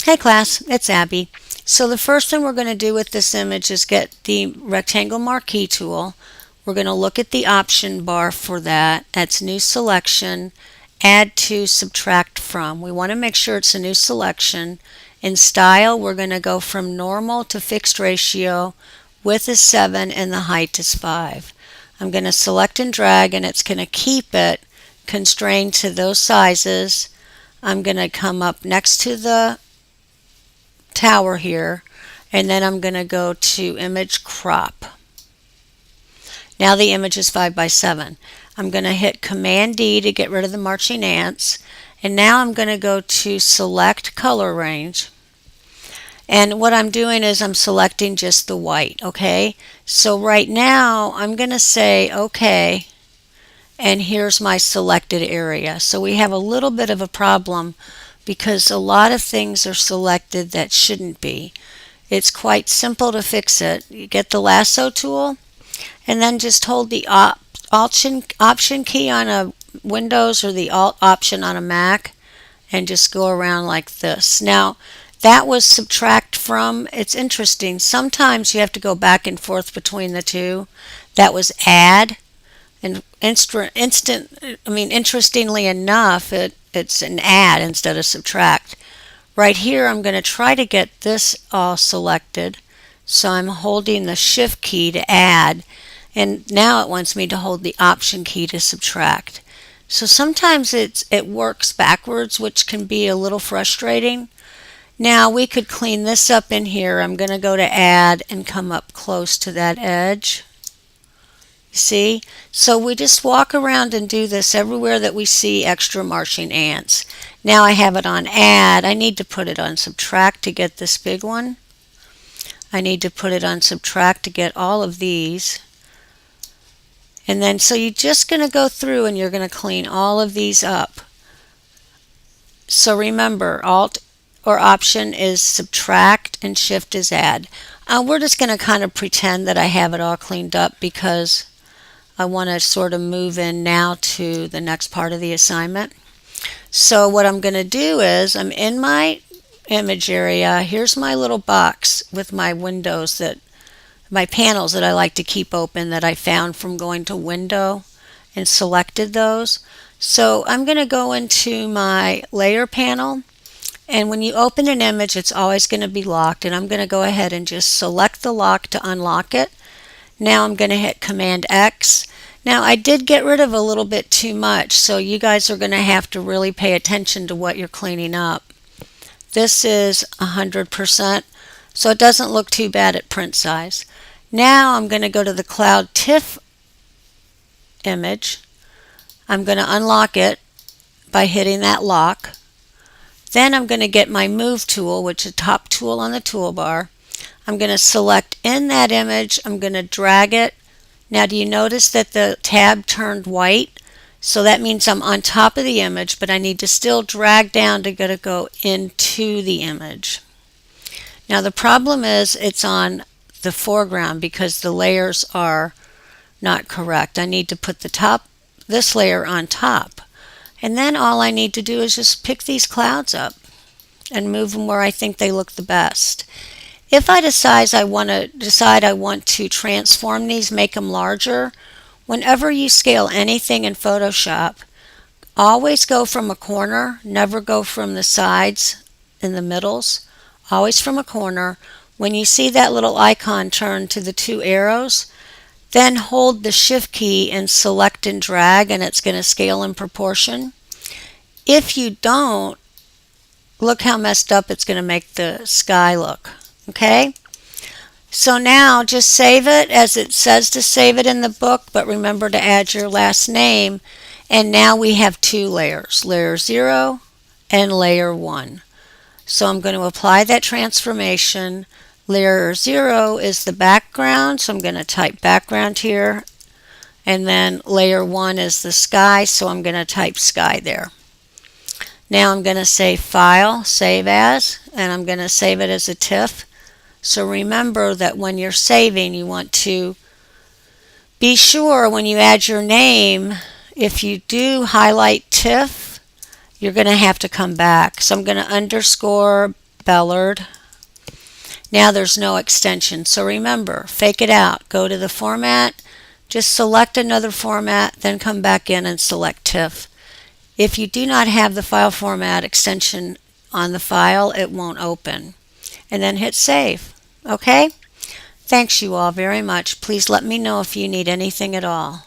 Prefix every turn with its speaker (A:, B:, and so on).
A: Hey class, it's Abby. So the first thing we're going to do with this image is get the rectangle marquee tool. We're going to look at the option bar for that. That's new selection, add to, subtract from. We want to make sure it's a new selection. In style, we're going to go from normal to fixed ratio. Width is 7 and the height is 5. I'm going to select and drag, and it's going to keep it constrained to those sizes. I'm going to come up next to the tower here, and then I'm going to go to image crop. Now the image is 5 by 7. I'm going to hit Command D to get rid of the marching ants, and now I'm going to go to select color range. And what I'm doing is I'm selecting just the white, okay? So right now I'm going to say okay, and here's my selected area. So we have a little bit of a problem because a lot of things are selected that shouldn't be. It's quite simple to fix it. You get the lasso tool and then just hold the option key on a Windows or the Alt option on a Mac and just go around like this. Now that was subtract from. It's interesting. Sometimes you have to go back and forth between the two. That was add. And interestingly enough, it's an add instead of subtract. Right here, I'm going to try to get this all selected. So I'm holding the shift key to add, and now it wants me to hold the option key to subtract. So sometimes it works backwards, which can be a little frustrating. Now we could clean this up in here. I'm going to go to add and come up close to that edge. See? So we just walk around and do this everywhere that we see extra marching ants. Now I have it on add. I need to put it on subtract to get this big one. I need to put it on subtract to get all of these. And then so you're just going to go through and you're going to clean all of these up. So remember, Alt or Option is subtract and Shift is add. We're just going to kind of pretend that I have it all cleaned up because I want to sort of move in now to the next part of the assignment. So what I'm going to do is I'm in my image area. Here's my little box with my windows, my panels that I like to keep open that I found from going to Window and selected those. So I'm going to go into my layer panel, and when you open an image it's always going to be locked, and I'm going to go ahead and just select the lock to unlock it. Now I'm going to hit Command X. Now I did get rid of a little bit too much, so you guys are going to have to really pay attention to what you're cleaning up. This is 100%, so it doesn't look too bad at print size. Now I'm going to go to the Cloud TIFF image. I'm going to unlock it by hitting that lock. Then I'm going to get my Move tool, which is the top tool on the toolbar. I'm going to select in that image. I'm going to drag it. Now do you notice that the tab turned white? So that means I'm on top of the image, but I need to still drag down to go into the image. Now the problem is it's on the foreground because the layers are not correct. I need to put this layer on top. And then all I need to do is just pick these clouds up and move them where I think they look the best. If I decide I want to transform these, make them larger, whenever you scale anything in Photoshop, always go from a corner, never go from the sides and the middles, always from a corner. When you see that little icon turn to the two arrows, then hold the Shift key and select and drag, and it's going to scale in proportion. If you don't, look how messed up it's going to make the sky look. Okay, so now just save it as it says to save it in the book, but remember to add your last name. And now we have two layers, layer 0 and layer 1. So I'm going to apply that transformation. Layer 0 is the background, so I'm going to type background here. And then layer 1 is the sky, so I'm going to type sky there. Now I'm going to say File, Save As, and I'm going to save it as a TIFF. So remember that when you're saving, you want to be sure when you add your name, if you do highlight TIFF, you're going to have to come back. So I'm going to underscore Bellard. Now there's no extension, so remember, fake it out. Go to the format, just select another format, then come back in and select TIFF. If you do not have the file format extension on the file, it won't open. And then hit save. Okay? Thanks you all very much. Please let me know if you need anything at all.